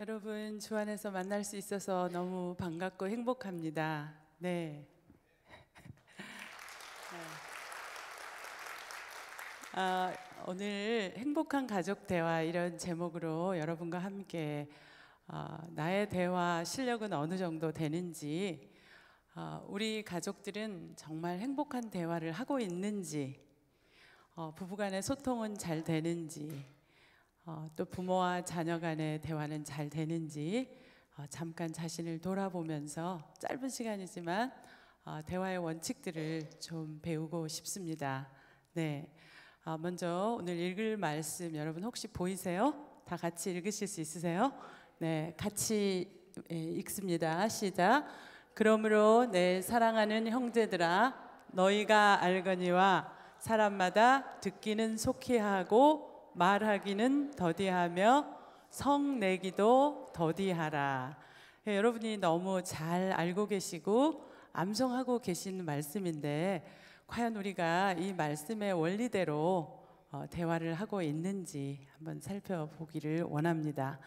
여러분 주 안에서 만날 수 있어서 너무 반갑고 행복합니다. 네. 오늘 행복한 가족 대화 이런 제목으로 여러분과 함께 나의 대화 실력은 어느 정도 되는지, 우리 가족들은 정말 행복한 대화를 하고 있는지, 부부간의 소통은 잘 되는지, 또 부모와 자녀 간의 대화는 잘 되는지 잠깐 자신을 돌아보면서 짧은 시간이지만 대화의 원칙들을 좀 배우고 싶습니다. 네, 먼저 오늘 읽을 말씀 여러분 혹시 보이세요? 다 같이 읽으실 수 있으세요? 네, 같이 읽습니다. 시작. 그러므로 내 사랑하는 형제들아, 너희가 알거니와 사람마다 듣기는 속히 하고 말하기는 더디하며 성내기도 더디하라. 여러분이 너무 잘 알고 계시고 암송하고 계시는 말씀인데, 과연 우리가 이 말씀의 원리대로 대화를 하고 있는지 한번 살펴보기를 원합니다.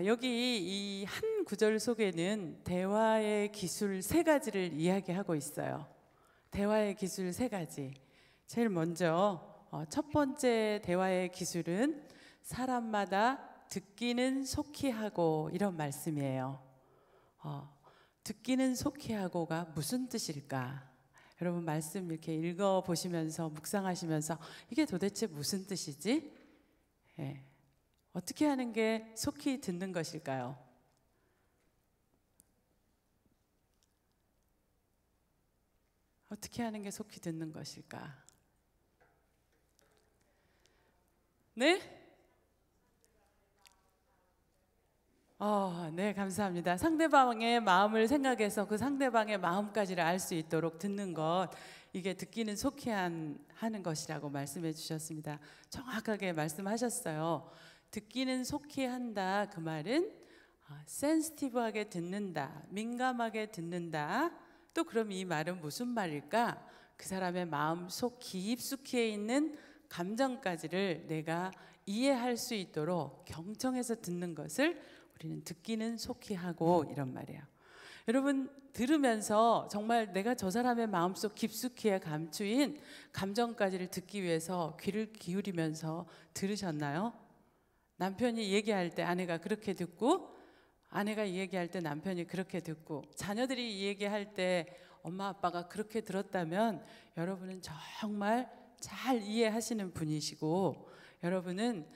여기 이 한 구절 속에는 대화의 기술 3가지를 이야기하고 있어요. 대화의 기술 3가지. 제일 먼저 첫 번째 대화의 기술은 사람마다 듣기는 속히 하고, 이런 말씀이에요. 듣기는 속히 하고가 무슨 뜻일까? 여러분 말씀 이렇게 읽어보시면서 묵상하시면서 이게 도대체 무슨 뜻이지? 어떻게 하는 게 속히 듣는 것일까요? 어떻게 하는 게 속히 듣는 것일까? 네? 네, 감사합니다. 상대방의 마음을 생각해서 그 상대방의 마음까지를 알 수 있도록 듣는 것, 이게 듣기는 속히 하는 것이라고 말씀해 주셨습니다. 정확하게 말씀하셨어요. 듣기는 속히 한다, 그 말은 센시티브하게 듣는다, 민감하게 듣는다. 또 그럼 이 말은 무슨 말일까? 그 사람의 마음 속 깊숙이에 있는 감정까지를 내가 이해할 수 있도록 경청해서 듣는 것을 우리는 듣기는 속히 하고, 이런 말이에요. 여러분 들으면서 정말 내가 저 사람의 마음속 깊숙이에 감추인 감정까지를 듣기 위해서 귀를 기울이면서 들으셨나요? 남편이 얘기할 때 아내가 그렇게 듣고, 아내가 얘기할 때 남편이 그렇게 듣고, 자녀들이 얘기할 때 엄마 아빠가 그렇게 들었다면 여러분은 정말 잘 이해하시는 분이시고, 여러분은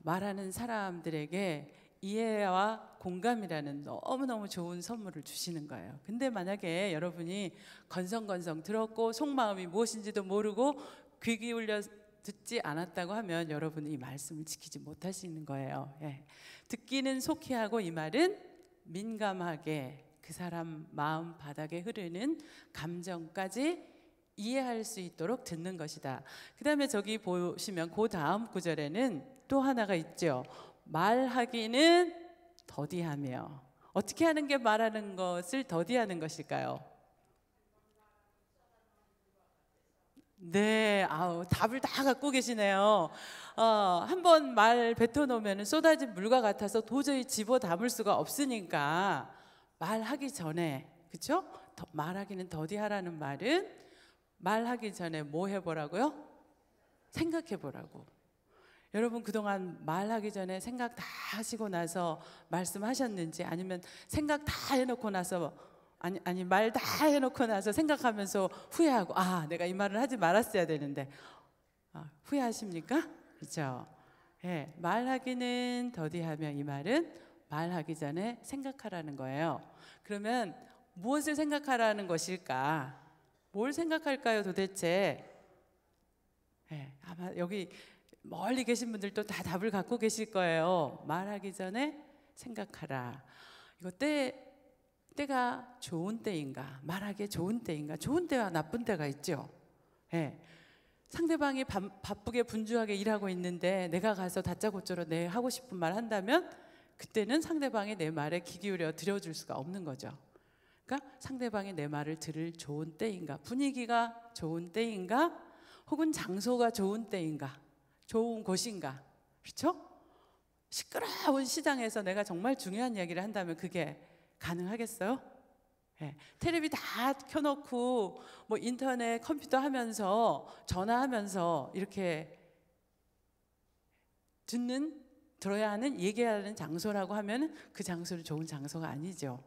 말하는 사람들에게 이해와 공감이라는 너무너무 좋은 선물을 주시는 거예요. 근데 만약에 여러분이 건성건성 들었고 속마음이 무엇인지도 모르고 귀 기울여 듣지 않았다고 하면 여러분은 이 말씀을 지키지 못하시는 거예요. 듣기는 속히 하고, 이 말은 민감하게 그 사람 마음 바닥에 흐르는 감정까지 이해할 수 있도록 듣는 것이다. 그 다음에 저기 보시면 그 다음 구절에는 또 하나가 있죠. 말하기는 더디하며. 어떻게 하는 게 말하는 것을 더디하는 것일까요? 네, 답을 다 갖고 계시네요. 한번 말 뱉어놓으면 쏟아진 물과 같아서 도저히 집어 담을 수가 없으니까 말하기 전에, 그렇죠? 말하기는 더디하라는 말은 말하기 전에 뭐 해보라고요? 생각해보라고. 여러분 그동안 말하기 전에 생각 다 하시고 나서 말씀하셨는지, 아니면 생각 다 해놓고 나서 아니 말 다 해놓고 나서 생각하면서 후회하고, 내가 이 말을 하지 말았어야 되는데, 후회하십니까? 그렇죠? 말하기는 더디하며, 이 말은 말하기 전에 생각하라는 거예요. 그러면 무엇을 생각하라는 것일까? 뭘 생각할까요 도대체? 아마 여기 멀리 계신 분들도 다 답을 갖고 계실 거예요. 말하기 전에 생각하라. 이거 때가 좋은 때인가, 말하기에 좋은 때인가. 좋은 때와 나쁜 때가 있죠. 상대방이 바쁘게 분주하게 일하고 있는데 내가 가서 다짜고짜로 내 하고 싶은 말 한다면 그때는 상대방이 내 말에 귀 기울여 들어줄 수가 없는 거죠. 그러니까 상대방이 내 말을 들을 좋은 때인가, 분위기가 좋은 때인가, 혹은 장소가 좋은 때인가, 좋은 곳인가, 그렇죠? 시끄러운 시장에서 내가 정말 중요한 이야기를 한다면 그게 가능하겠어요? 네. 텔레비 다 켜놓고 뭐 인터넷 컴퓨터 하면서 전화하면서 이렇게 들어야 하는 얘기해야 하는 장소라고 하면 그 장소는 좋은 장소가 아니죠.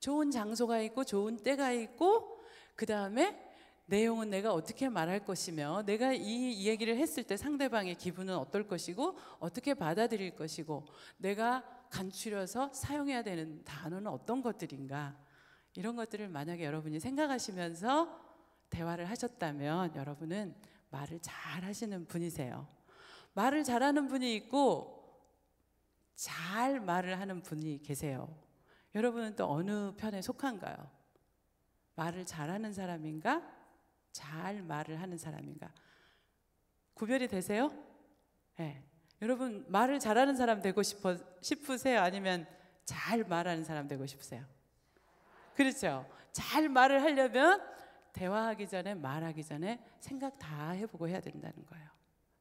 좋은 장소가 있고 좋은 때가 있고 그 다음에 내용은 내가 어떻게 말할 것이며 내가 이 얘기를 했을 때 상대방의 기분은 어떨 것이고 어떻게 받아들일 것이고 내가 간추려서 사용해야 되는 단어는 어떤 것들인가, 이런 것들을 만약에 여러분이 생각하시면서 대화를 하셨다면 여러분은 말을 잘 하시는 분이세요. 말을 잘하는 분이 있고 잘 말을 하는 분이 계세요. 여러분은 또 어느 편에 속한가요? 말을 잘하는 사람인가? 잘 말을 하는 사람인가? 구별이 되세요? 네. 여러분 말을 잘하는 사람 되고 싶으세요? 아니면 잘 말하는 사람 되고 싶으세요? 그렇죠. 잘 말을 하려면 대화하기 전에 말하기 전에 생각 다 해보고 해야 된다는 거예요.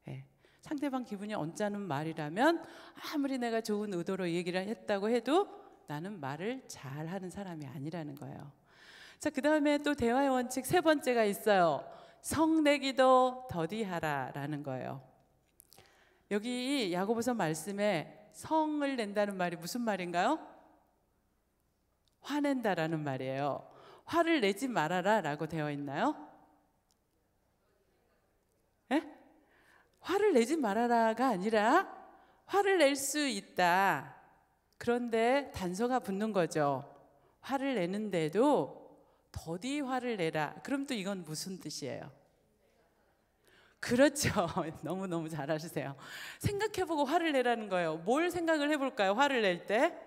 네. 상대방 기분이 언짢은 말이라면 아무리 내가 좋은 의도로 얘기를 했다고 해도 나는 말을 잘하는 사람이 아니라는 거예요. 자, 그 다음에 또 대화의 원칙 세 번째가 있어요. 성내기도 더디하라라는 거예요. 여기 야고보서 말씀에 성을 낸다는 말이 무슨 말인가요? 화낸다라는 말이에요. 화를 내지 말아라 라고 되어 있나요? 예? 화를 내지 말아라가 아니라 화를 낼 수 있다. 그런데 단서가 붙는 거죠. 화를 내는데도 더디 화를 내라. 그럼 또 이건 무슨 뜻이에요? 그렇죠. 너무너무 잘하시세요. 생각해보고 화를 내라는 거예요. 뭘 생각을 해볼까요? 화를 낼 때?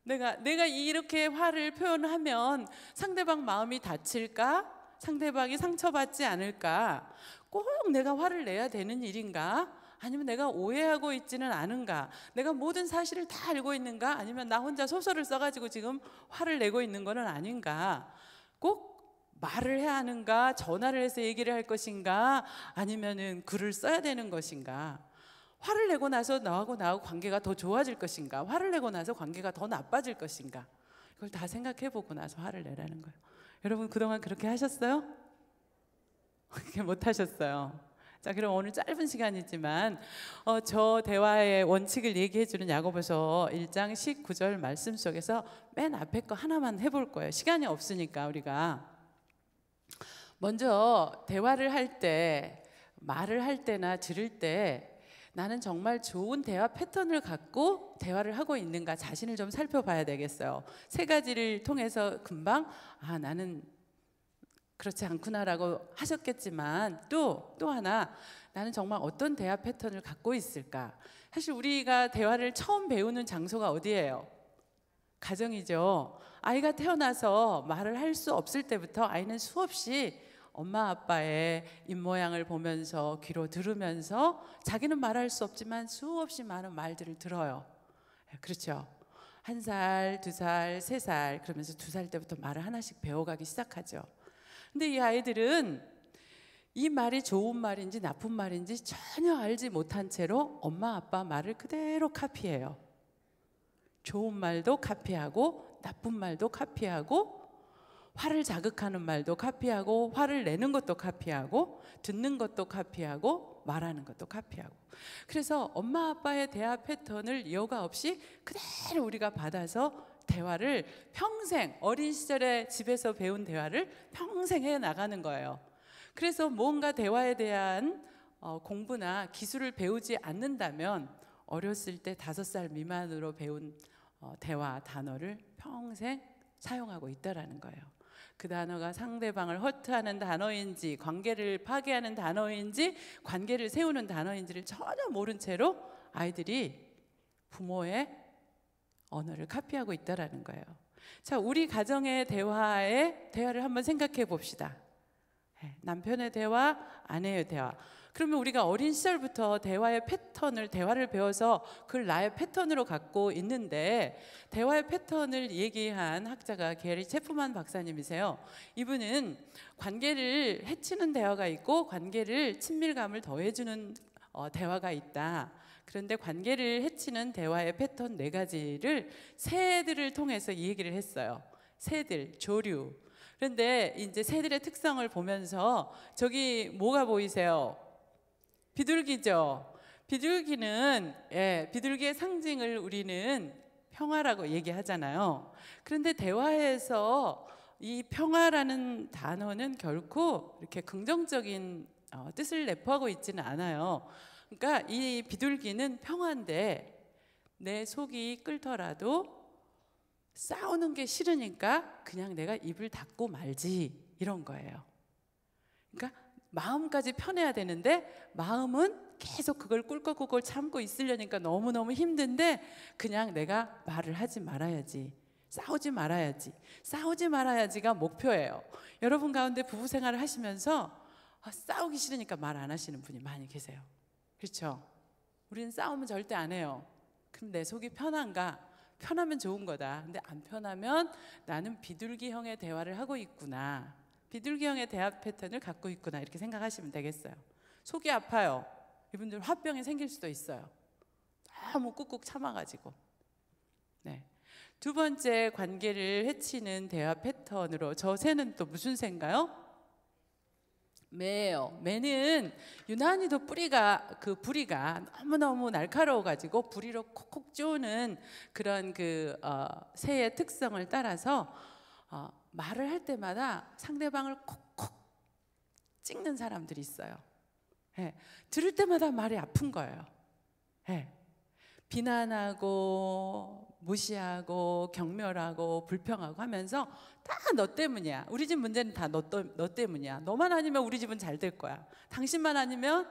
내가 이렇게 화를 표현하면 상대방 마음이 다칠까? 상대방이 상처받지 않을까? 꼭 내가 화를 내야 되는 일인가? 아니면 내가 오해하고 있지는 않은가? 내가 모든 사실을 다 알고 있는가? 아니면 나 혼자 소설을 써가지고 지금 화를 내고 있는 거는 아닌가? 꼭 말을 해야 하는가? 전화를 해서 얘기를 할 것인가? 아니면은 글을 써야 되는 것인가? 화를 내고 나서 나하고 관계가 더 좋아질 것인가? 화를 내고 나서 관계가 더 나빠질 것인가? 이걸 다 생각해보고 나서 화를 내라는 거예요. 여러분 그동안 그렇게 하셨어요? 그렇게 못 하셨어요. 자, 그럼 오늘 짧은 시간이지만 저 대화의 원칙을 얘기해주는 야고보서 1장 19절 말씀 속에서 맨 앞에 거 하나만 해볼 거예요. 시간이 없으니까 우리가. 먼저 대화를 할 때, 말을 할 때나 들을 때 나는 정말 좋은 대화 패턴을 갖고 대화를 하고 있는가 자신을 좀 살펴봐야 되겠어요. 세 가지를 통해서 금방 나는 그렇지 않구나라고 하셨겠지만 또 하나, 나는 정말 어떤 대화 패턴을 갖고 있을까? 사실 우리가 대화를 처음 배우는 장소가 어디예요? 가정이죠. 아이가 태어나서 말을 할 수 없을 때부터 아이는 수없이 엄마 아빠의 입모양을 보면서 귀로 들으면서 자기는 말할 수 없지만 수없이 많은 말들을 들어요. 그렇죠. 1살, 2살, 3살 그러면서 2살 때부터 말을 하나씩 배워가기 시작하죠. 근데 이 아이들은 이 말이 좋은 말인지 나쁜 말인지 전혀 알지 못한 채로 엄마 아빠 말을 그대로 카피해요. 좋은 말도 카피하고 나쁜 말도 카피하고 화를 자극하는 말도 카피하고 화를 내는 것도 카피하고 듣는 것도 카피하고 말하는 것도 카피하고. 그래서 엄마 아빠의 대화 패턴을 여과 없이 그대로 우리가 받아서 대화를 평생, 어린 시절에 집에서 배운 대화를 평생 해 나가는 거예요. 그래서 뭔가 대화에 대한 공부나 기술을 배우지 않는다면 어렸을 때 5살 미만으로 배운 대화 단어를 평생 사용하고 있다라는 거예요. 그 단어가 상대방을 허트하는 단어인지 관계를 파괴하는 단어인지 관계를 세우는 단어인지를 전혀 모른 채로 아이들이 부모의 언어를 카피하고 있다라는 거예요. 자, 우리 가정의 대화를 한번 생각해 봅시다. 남편의 대화, 아내의 대화. 그러면 우리가 어린 시절부터 대화를 배워서 그걸 나의 패턴으로 갖고 있는데, 대화의 패턴을 얘기한 학자가 게리 체프만 박사님이세요. 이분은 관계를 해치는 대화가 있고 관계를 친밀감을 더해주는 대화가 있다. 그런데 관계를 해치는 대화의 패턴 4가지를 새들을 통해서 이 얘기를 했어요. 새들, 조류. 그런데 이제 새들의 특성을 보면서 저기 뭐가 보이세요? 비둘기죠. 비둘기는 비둘기의 상징을 우리는 평화라고 얘기하잖아요. 그런데 대화에서 이 평화라는 단어는 결코 이렇게 긍정적인 뜻을 내포하고 있지는 않아요. 그러니까 이 비둘기는 평화인데 내 속이 끓더라도 싸우는 게 싫으니까 그냥 내가 입을 닫고 말지, 이런 거예요. 그러니까 마음까지 편해야 되는데 마음은 계속 그걸 꿀꺽꿀꺽 참고 있으려니까 너무너무 힘든데 그냥 내가 말을 하지 말아야지, 싸우지 말아야지, 싸우지 말아야지가 목표예요. 여러분 가운데 부부 생활을 하시면서 싸우기 싫으니까 말 안 하시는 분이 많이 계세요. 그렇죠? 우리는 싸우면 절대 안 해요. 그럼 내 속이 편한가? 편하면 좋은 거다. 근데 안 편하면 나는 비둘기형의 대화를 하고 있구나, 비둘기형의 대화 패턴을 갖고 있구나, 이렇게 생각하시면 되겠어요. 속이 아파요. 이분들 화병이 생길 수도 있어요. 너무 꾹꾹 참아가지고. 네. 2번째 관계를 해치는 대화 패턴으로, 저 새는 또 무슨 새인가요? 매예요. 매는 유난히도 부리가 너무너무 날카로워가지고 부리로 콕콕 쪼는 그런 새의 특성을 따라서 말을 할 때마다 상대방을 콕콕 찍는 사람들이 있어요. 들을 때마다 말이 아픈 거예요. 비난하고 무시하고 경멸하고 불평하고 하면서 다 너 때문이야. 우리 집 문제는 다 너 때문이야. 너만 아니면 우리 집은 잘 될 거야. 당신만 아니면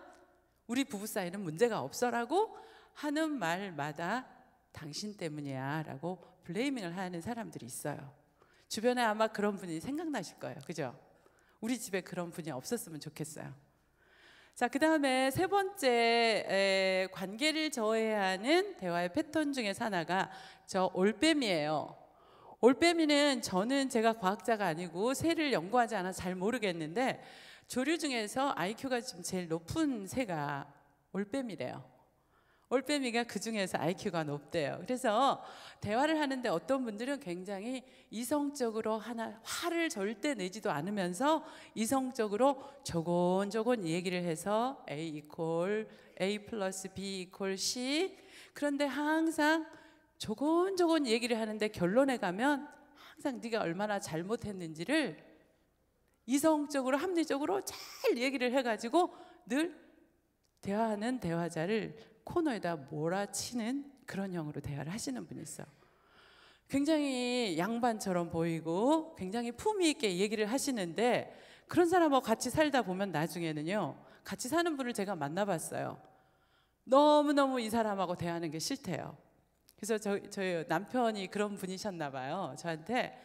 우리 부부 사이는 문제가 없어라고 하는 말마다 당신 때문이야 라고 블레이밍을 하는 사람들이 있어요. 주변에 아마 그런 분이 생각나실 거예요. 그죠? 우리 집에 그런 분이 없었으면 좋겠어요. 자, 그 다음에 3번째 관계를 저해하는 대화의 패턴 중에서 하나가 저 올빼미예요. 올빼미는 제가 과학자가 아니고 새를 연구하지 않아서 잘 모르겠는데 조류 중에서 IQ가 좀 제일 높은 새가 올빼미래요. 올빼미가 그 중에서 IQ가 높대요. 그래서 대화를 하는데 어떤 분들은 굉장히 이성적으로 화를 절대 내지도 않으면서 이성적으로 조곤조곤 얘기를 해서 A 플러스 B = C, 그런데 항상 조곤조곤 얘기를 하는데 결론에 가면 항상 네가 얼마나 잘못했는지를 이성적으로 합리적으로 잘 얘기를 해가지고 늘 대화하는 대화자를 코너에다 몰아치는 그런 형으로 대화를 하시는 분이 있어요. 굉장히 양반처럼 보이고 굉장히 품위 있게 얘기를 하시는데 그런 사람하고 같이 살다 보면 나중에는요, 같이 사는 분을 제가 만나봤어요. 너무너무 이 사람하고 대화하는 게 싫대요. 그래서 저희 남편이 그런 분이셨나 봐요. 저한테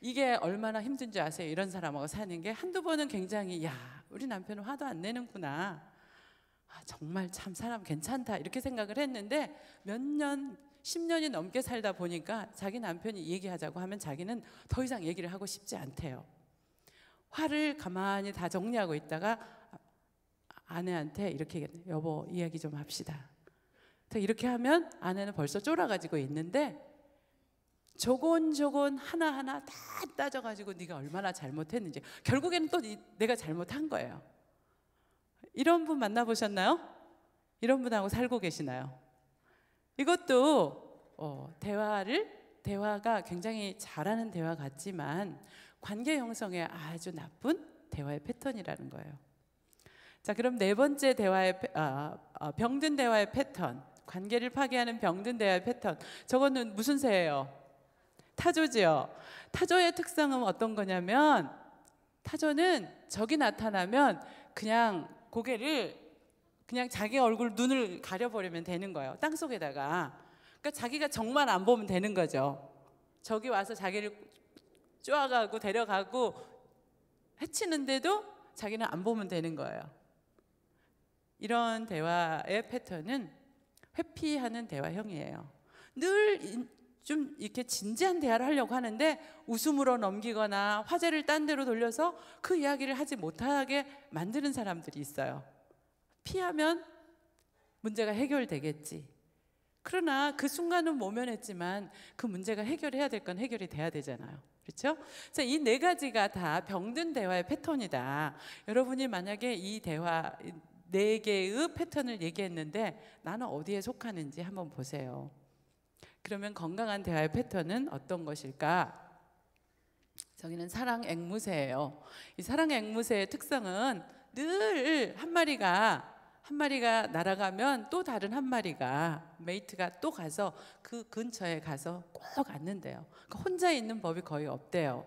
이게 얼마나 힘든 줄 아세요? 이런 사람하고 사는 게. 한두 번은 굉장히 우리 남편은 화도 안 내는구나, 정말 참 사람 괜찮다, 이렇게 생각을 했는데 몇 년, 10년이 넘게 살다 보니까 자기 남편이 얘기하자고 하면 자기는 더 이상 얘기를 하고 싶지 않대요. 화를 가만히 다 정리하고 있다가 아내한테 이렇게 얘기해요. 여보, 이야기 좀 합시다. 이렇게 하면 아내는 벌써 쫄아가지고 있는데 조곤조곤 하나하나 다 따져가지고 네가 얼마나 잘못했는지, 결국에는 또 내가 잘못한 거예요. 이런 분 만나보셨나요? 이런 분하고 살고 계시나요? 이것도 대화가 굉장히 잘하는 대화 같지만 관계 형성에 아주 나쁜 대화의 패턴이라는 거예요. 자, 그럼 4번째 병든 대화의 패턴, 관계를 파괴하는 병든 대화의 패턴. 저거는 무슨 새예요? 타조지요. 타조의 특성은 어떤 거냐면, 타조는 적이 나타나면 그냥 고개를, 그냥 자기 얼굴 눈을 가려버리면 되는 거예요. 땅속에다가. 그러니까 자기가 적만 안 보면 되는 거죠. 적이 와서 자기를 쪼아가고 데려가고 해치는데도 자기는 안 보면 되는 거예요. 이런 대화의 패턴은 회피하는 대화형이에요. 늘 좀 이렇게 진지한 대화를 하려고 하는데 웃음으로 넘기거나 화제를 딴 데로 돌려서 그 이야기를 하지 못하게 만드는 사람들이 있어요. 피하면 문제가 해결되겠지. 그러나 그 순간은 모면했지만 그 문제가 해결해야 될 건 해결이 돼야 되잖아요. 그렇죠? 그래서 이 네 가지가 다 병든 대화의 패턴이다. 여러분이 만약에 이 대화 네 개의 패턴을 얘기했는데 나는 어디에 속하는지 한번 보세요. 그러면 건강한 대화의 패턴은 어떤 것일까? 저기는 사랑 앵무새예요. 이 사랑 앵무새의 특성은 늘 한 마리가 날아가면 또 다른 한 마리가 메이트가 또 가서 그 근처에 가서 꼭 앉는데요. 그러니까 혼자 있는 법이 거의 없대요.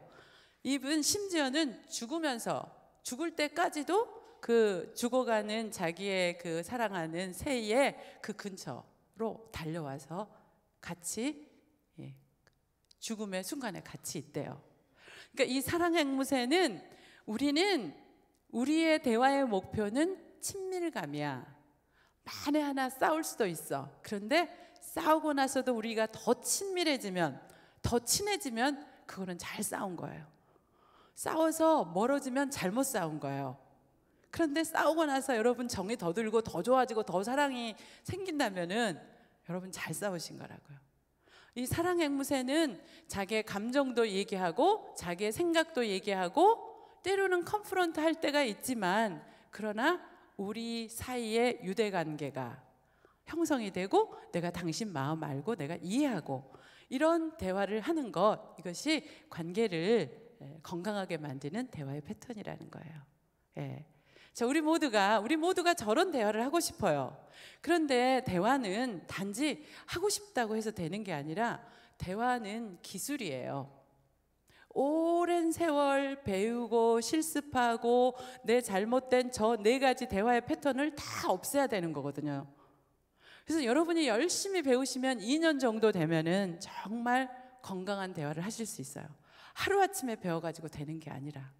이분 심지어는 죽을 때까지도 그 죽어가는 자기의 그 사랑하는 새의 그 근처로 달려와서 같이 죽음의 순간에 같이 있대요. 그러니까 이 사랑 앵무새는 우리는 우리의 대화의 목표는 친밀감이야. 만에 하나 싸울 수도 있어. 그런데 싸우고 나서도 우리가 더 친밀해지면, 더 친해지면 그거는 잘 싸운 거예요. 싸워서 멀어지면 잘못 싸운 거예요. 그런데 싸우고 나서 여러분 정이 더 들고 더 좋아지고 더 사랑이 생긴다면은 여러분 잘 싸우신 거라고요. 이 사랑 앵무새는 자기의 감정도 얘기하고 자기의 생각도 얘기하고 때로는 컨프런트 할 때가 있지만, 그러나 우리 사이의 유대관계가 형성이 되고 내가 당신 마음 알고 내가 이해하고 이런 대화를 하는 것, 이것이 관계를 건강하게 만드는 대화의 패턴이라는 거예요. 예. 자, 우리 모두가 저런 대화를 하고 싶어요. 그런데 대화는 단지 하고 싶다고 해서 되는 게 아니라 대화는 기술이에요. 오랜 세월 배우고 실습하고 내 잘못된 저 네 가지 대화의 패턴을 다 없애야 되는 거거든요. 그래서 여러분이 열심히 배우시면 2년 정도 되면은 정말 건강한 대화를 하실 수 있어요. 하루아침에 배워가지고 되는 게 아니라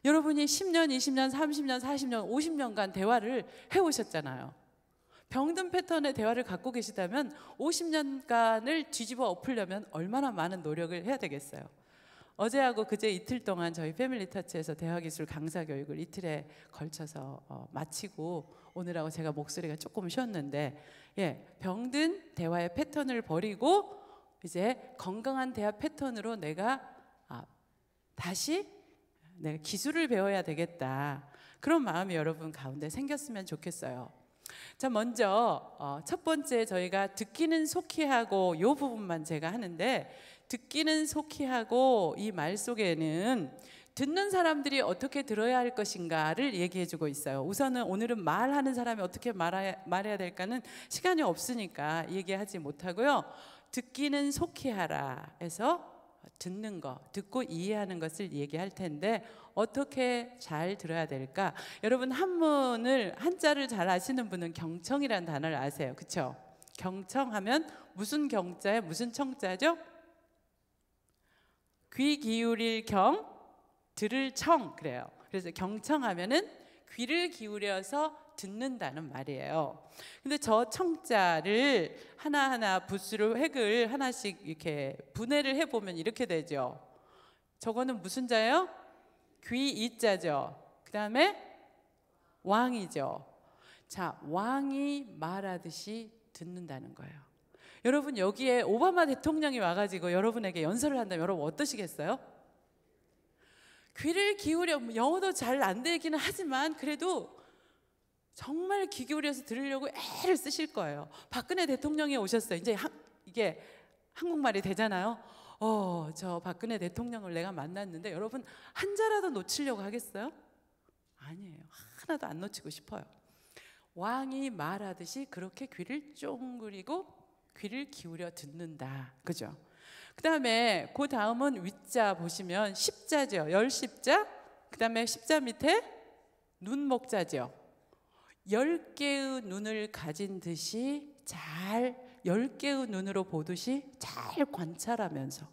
여러분이 10년, 20년, 30년, 40년, 50년간 대화를 해오셨잖아요. 병든 패턴의 대화를 갖고 계시다면 50년간을 뒤집어 엎으려면 얼마나 많은 노력을 해야 되겠어요. 어제하고 그제 이틀 동안 저희 패밀리터치에서 대화기술 강사 교육을 이틀에 걸쳐서 마치고 오늘하고 제가 목소리가 조금 쉬었는데, 병든 대화의 패턴을 버리고 이제 건강한 대화 패턴으로 내가 다시 내가 기술을 배워야 되겠다, 그런 마음이 여러분 가운데 생겼으면 좋겠어요. 자, 먼저 첫 번째 저희가 듣기는 속히 하고, 이 부분만 제가 하는데, 듣기는 속히 하고 이 말 속에는 듣는 사람들이 어떻게 들어야 할 것인가를 얘기해 주고 있어요. 우선은 오늘은 말하는 사람이 어떻게 말해야 될까는 시간이 없으니까 얘기하지 못하고요. 듣기는 속히 하라 해서 듣는 거, 듣고 이해하는 것을 얘기할 텐데 어떻게 잘 들어야 될까? 여러분 한자를 잘 아시는 분은 경청이라는 단어를 아세요. 그렇죠? 경청하면 무슨 경자에 무슨 청자죠? 귀 기울일 경, 들을 청, 그래요. 그래서 경청하면은 귀를 기울여서 듣는다는 말이에요. 근데 저 청자를 하나하나 부수를 획을 하나씩 이렇게 분해를 해보면 이렇게 되죠. 저거는 무슨 자예요? 귀 이자죠. 그 다음에 왕이죠. 자, 왕이 말하듯이 듣는다는 거예요. 여러분 여기에 오바마 대통령이 와가지고 여러분에게 연설을 한다면 여러분 어떠시겠어요? 귀를 기울여, 영어도 잘 안 되기는 하지만 그래도 정말 귀 기울여서 들으려고 애를 쓰실 거예요. 박근혜 대통령이 오셨어요. 이제 이게 한국말이 되잖아요. 저 박근혜 대통령을 내가 만났는데 여러분 한자라도 놓치려고 하겠어요? 아니에요. 하나도 안 놓치고 싶어요. 왕이 말하듯이 그렇게 귀를 쫑그리고 귀를 기울여 듣는다. 그죠? 그 다음에 그 다음은 윗자 보시면 십자죠. 열십자. 그 다음에 십자 밑에 눈목자죠. 10개의 눈을 가진 듯이 잘 10개의 눈으로 보듯이 잘 관찰하면서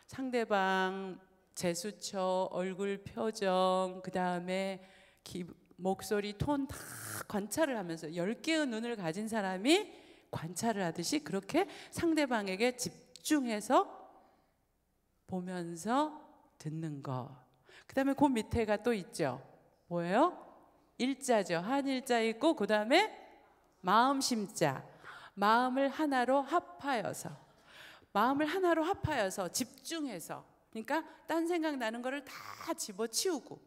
상대방 제스처, 얼굴 표정, 그 다음에 목소리, 톤 다 관찰을 하면서 10개의 눈을 가진 사람이 관찰을 하듯이 그렇게 상대방에게 집중해서 보면서 듣는 거. 그 다음에 그 밑에가 또 있죠. 뭐예요? 일자죠. 한일자 있고 그 다음에 마음 심자. 마음을 하나로 합하여서 집중해서, 그러니까 딴 생각 나는 거를 다 집어치우고,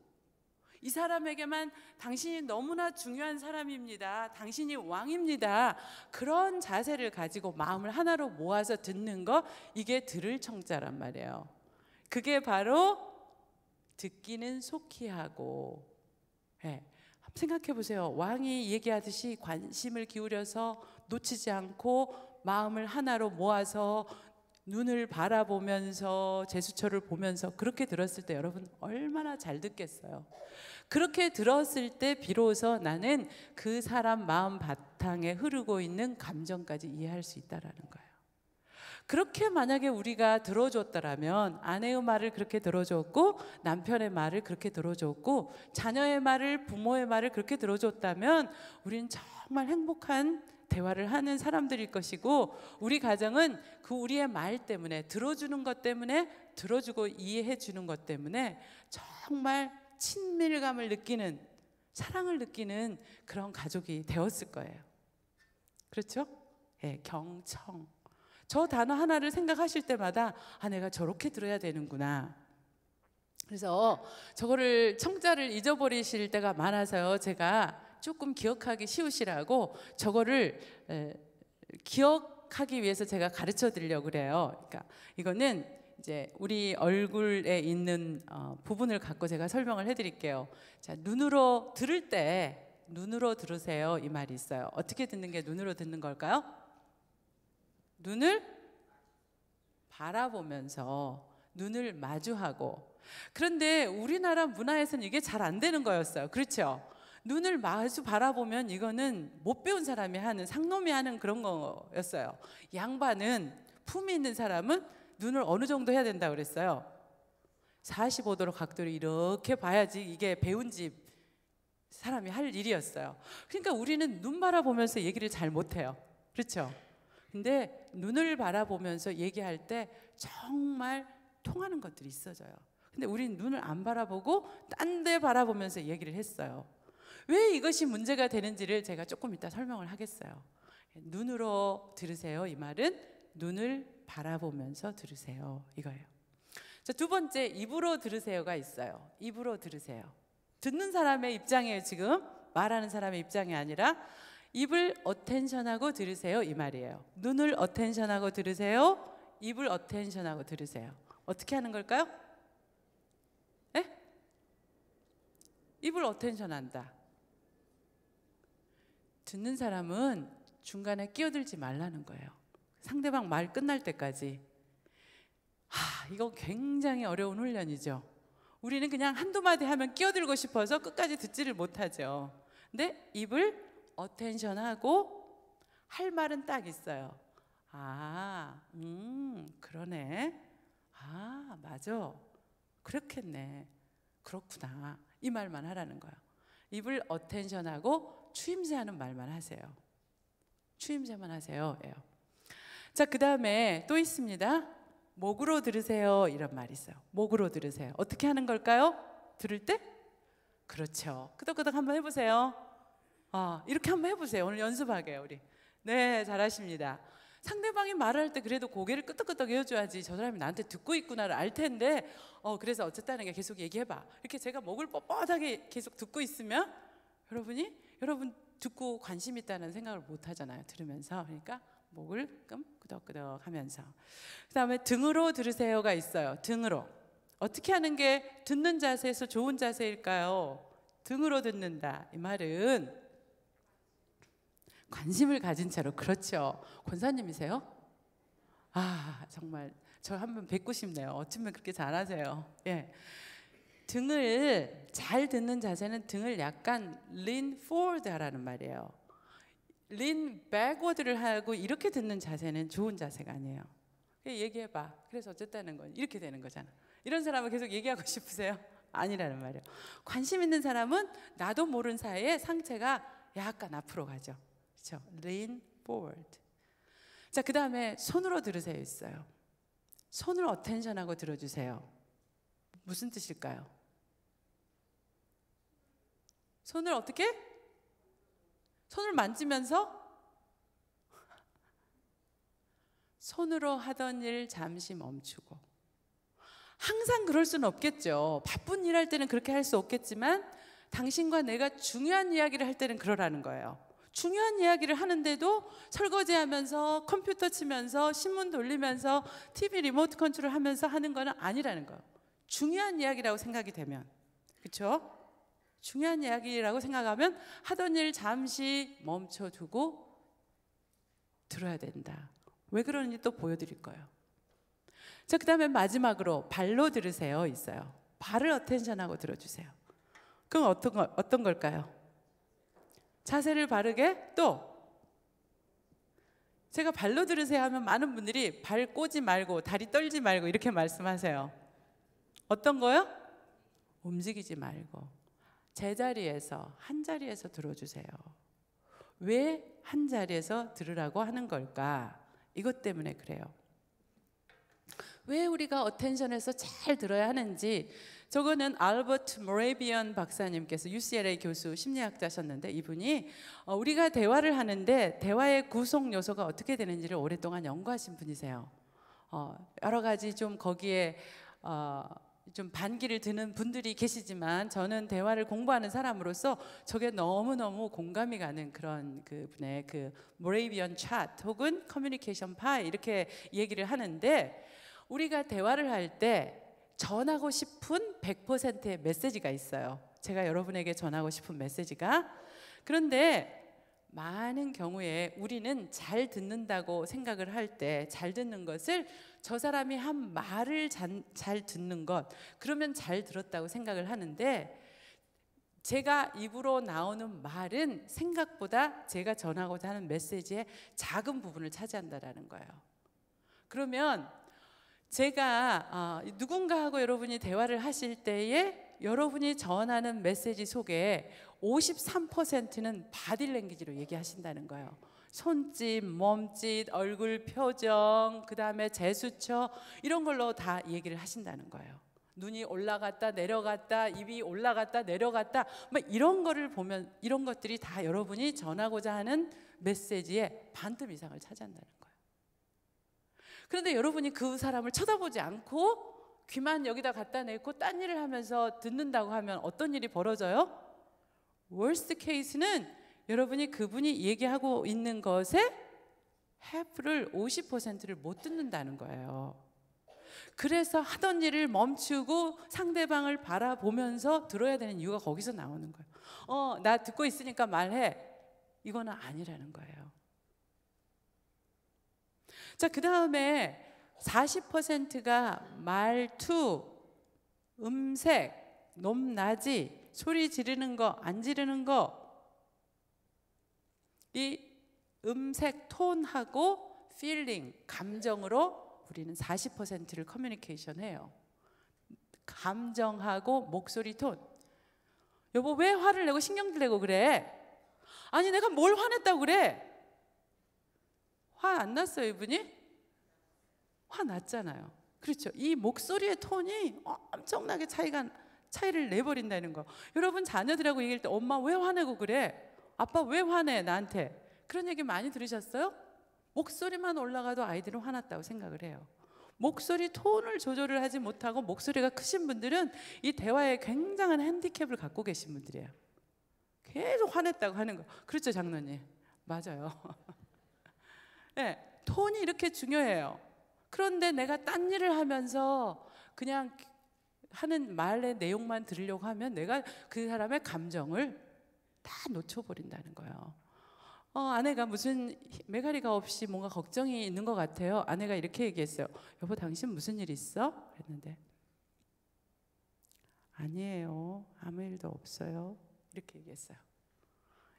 이 사람에게만 당신이 너무나 중요한 사람입니다, 당신이 왕입니다, 그런 자세를 가지고 마음을 하나로 모아서 듣는 거, 이게 들을 청자란 말이에요. 그게 바로 듣기는 속히 하고. 생각해 보세요. 왕이 얘기하듯이 관심을 기울여서 놓치지 않고 마음을 하나로 모아서 눈을 바라보면서 제수처를 보면서 그렇게 들었을 때 여러분 얼마나 잘 듣겠어요. 그렇게 들었을 때 비로소 나는 그 사람 마음 바탕에 흐르고 있는 감정까지 이해할 수 있다라는 거예요. 그렇게 만약에 우리가 들어줬더라면, 아내의 말을 그렇게 들어줬고 남편의 말을 그렇게 들어줬고 자녀의 말을, 부모의 말을 그렇게 들어줬다면 우리는 정말 행복한 대화를 하는 사람들일 것이고, 우리 가정은 그 우리의 말 때문에, 들어주는 것 때문에, 들어주고 이해해 주는 것 때문에 정말 친밀감을 느끼는, 사랑을 느끼는 그런 가족이 되었을 거예요. 그렇죠? 경청. 저 단어 하나를 생각하실 때마다 내가 저렇게 들어야 되는구나. 그래서 저거를, 청자를 잊어버리실 때가 많아서요, 제가 조금 기억하기 쉬우시라고 저거를 기억하기 위해서 제가 가르쳐 드리려고 그래요. 그러니까 이거는 이제 우리 얼굴에 있는 부분을 갖고 제가 설명을 해드릴게요. 자, 눈으로 들을 때 눈으로 들으세요, 이 말이 있어요. 어떻게 듣는 게 눈으로 듣는 걸까요? 눈을 바라보면서, 눈을 마주하고. 그런데 우리나라 문화에서는 이게 잘 안 되는 거였어요. 그렇죠? 눈을 마주 바라보면 이거는 못 배운 사람이 하는, 상놈이 하는 그런 거였어요. 양반은, 품이 있는 사람은 눈을 어느 정도 해야 된다고 그랬어요? 45도로 각도를 이렇게 봐야지 이게 배운 집 사람이 할 일이었어요. 그러니까 우리는 눈 바라보면서 얘기를 잘 못해요. 그렇죠? 근데 눈을 바라보면서 얘기할 때 정말 통하는 것들이 있어져요. 근데 우리는 눈을 안 바라보고 딴 데 바라보면서 얘기를 했어요. 왜 이것이 문제가 되는지를 제가 조금 이따 설명을 하겠어요. 눈으로 들으세요, 이 말은 눈을 바라보면서 들으세요, 이거예요. 자, 두 번째, 입으로 들으세요가 있어요. 입으로 들으세요. 듣는 사람의 입장이에요. 지금 말하는 사람의 입장이 아니라 입을 어텐션하고 들으세요, 이 말이에요. 눈을 어텐션하고 들으세요, 입을 어텐션하고 들으세요. 어떻게 하는 걸까요? 입을 어텐션한다. 듣는 사람은 중간에 끼어들지 말라는 거예요. 상대방 말 끝날 때까지. 이거 굉장히 어려운 훈련이죠. 우리는 그냥 한두 마디 하면 끼어들고 싶어서 끝까지 듣지를 못하죠. 근데 입을 어텐션하고 할 말은 딱 있어요. 그러네. 맞아. 그렇겠네. 그렇구나. 이 말만 하라는 거예요. 입을 어텐션하고 추임새하는 말만 하세요. 추임새만 하세요. 자, 그 다음에 또 있습니다. 목으로 들으세요, 이런 말이 있어요. 목으로 들으세요. 어떻게 하는 걸까요? 들을 때? 그렇죠. 끄덕끄덕 한번 해보세요. 이렇게 한번 해보세요. 오늘 연습하게요, 우리. 네, 잘하십니다. 상대방이 말할 때 그래도 고개를 끄덕끄덕 해줘야지 저 사람이 나한테 듣고 있구나를 알 텐데, 그래서 어쨌다는 게 계속 얘기해봐. 이렇게 제가 목을 뻣뻣하게 계속 듣고 있으면 여러분 듣고 관심 있다는 생각을 못 하잖아요, 들으면서. 그러니까 목을 끄덕끄덕 하면서. 그 다음에 등으로 들으세요가 있어요. 등으로. 어떻게 하는 게 듣는 자세에서 좋은 자세일까요? 등으로 듣는다, 이 말은 관심을 가진 채로. 그렇죠. 권사님이세요? 정말 저 한번 뵙고 싶네요. 어쩌면 그렇게 잘하세요. 등을 잘 듣는 자세는 등을 약간 lean forward 하라는 말이에요. lean backward를 하고 이렇게 듣는 자세는 좋은 자세가 아니에요. 얘기해봐. 그래서 어쨌다는 건 이렇게 되는 거잖아. 이런 사람은 계속 얘기하고 싶으세요? 아니라는 말이에요. 관심 있는 사람은 나도 모르는 사이에 상체가 약간 앞으로 가죠. 그렇죠? lean forward. 자, 그 다음에 손으로 들으세요 있어요. 손을 어텐션하고 들어주세요. 무슨 뜻일까요? 손을 어떻게? 손을 만지면서 손으로 하던 일 잠시 멈추고. 항상 그럴 수는 없겠죠. 바쁜 일할 때는 그렇게 할 수 없겠지만 당신과 내가 중요한 이야기를 할 때는 그러라는 거예요. 중요한 이야기를 하는데도 설거지하면서 컴퓨터 치면서 신문 돌리면서 TV 리모트 컨트롤 하면서 하는 거는 아니라는 거예요. 중요한 이야기라고 생각이 되면, 그렇죠? 중요한 이야기라고 생각하면 하던 일 잠시 멈춰두고 들어야 된다. 왜 그러는지 또 보여드릴 거예요. 자, 그 다음에 마지막으로 발로 들으세요 있어요. 발을 어텐션하고 들어주세요. 그럼 어떤 걸까요? 자세를 바르게, 또 제가 발로 들으세요 하면 많은 분들이 발 꼬지 말고 다리 떨지 말고 이렇게 말씀하세요. 어떤 거요? 움직이지 말고 제자리에서, 한 자리에서 들어주세요. 왜 한 자리에서 들으라고 하는 걸까? 이것 때문에 그래요. 왜 우리가 어텐션에서 잘 들어야 하는지, 저거는 알버트 모레비언 박사님께서 UCLA 교수 심리학자셨는데, 이분이 우리가 대화를 하는데 대화의 구성 요소가 어떻게 되는지를 오랫동안 연구하신 분이세요. 여러 가지 좀 거기에 좀 반기를 드는 분들이 계시지만 저는 대화를 공부하는 사람으로서 저게 너무너무 공감이 가는 그런 그분의 그 모레비언 차트 혹은 커뮤니케이션 파이 이렇게 얘기를 하는데, 우리가 대화를 할 때 전하고 싶은 100%의 메시지가 있어요. 제가 여러분에게 전하고 싶은 메시지가. 그런데 많은 경우에 우리는 잘 듣는다고 생각을 할 때, 잘 듣는 것을 저 사람이 한 말을 잘 듣는 것, 그러면 잘 들었다고 생각을 하는데, 제가 입으로 나오는 말은 생각보다 제가 전하고자 하는 메시지의 작은 부분을 차지한다는 거예요. 그러면 제가 누군가하고 여러분이 대화를 하실 때에 여러분이 전하는 메시지 속에 53%는 바디랭귀지로 얘기하신다는 거예요. 손짓, 몸짓, 얼굴 표정, 그 다음에 제스처, 이런 걸로 다 얘기를 하신다는 거예요. 눈이 올라갔다 내려갔다, 입이 올라갔다 내려갔다, 막 이런 거를 보면 이런 것들이 다 여러분이 전하고자 하는 메시지의 반틈 이상을 차지한다는 거예요. 그런데 여러분이 그 사람을 쳐다보지 않고 귀만 여기다 갖다 대고 딴 일을 하면서 듣는다고 하면 어떤 일이 벌어져요? worst case는 여러분이 그분이 얘기하고 있는 것에 half를 50%를 못 듣는다는 거예요. 그래서 하던 일을 멈추고 상대방을 바라보면서 들어야 되는 이유가 거기서 나오는 거예요. 나 듣고 있으니까 말해. 이거는 아니라는 거예요. 자, 그 다음에 40%가 말투, 음색, 높낮이, 소리 지르는 거, 안 지르는 거, 이 음색, 톤하고 필링, 감정으로 우리는 40%를 커뮤니케이션 해요. 감정하고 목소리 톤. 여보, 왜 화를 내고 신경질 내고 그래? 아니, 내가 뭘 화냈다고 그래? 화 안 났어요, 이분이? 화 났잖아요. 그렇죠. 이 목소리의 톤이 엄청나게 차이를 내버린다는 거. 여러분 자녀들하고 얘기할 때 엄마 왜 화내고 그래? 아빠 왜 화내 나한테? 그런 얘기 많이 들으셨어요? 목소리만 올라가도 아이들은 화났다고 생각을 해요. 목소리 톤을 조절을 하지 못하고 목소리가 크신 분들은 이 대화에 굉장한 핸디캡을 갖고 계신 분들이에요. 계속 화냈다고 하는 거. 그렇죠, 장로님? 맞아요. 네, 톤이 이렇게 중요해요. 그런데 내가 딴 일을 하면서 그냥 하는 말의 내용만 들으려고 하면 내가 그 사람의 감정을 다 놓쳐버린다는 거예요. 아내가 무슨 매가리가 없이 뭔가 걱정이 있는 것 같아요. 아내가 이렇게 얘기했어요. 여보, 당신 무슨 일 있어? 그랬는데 아니에요, 아무 일도 없어요, 이렇게 얘기했어요.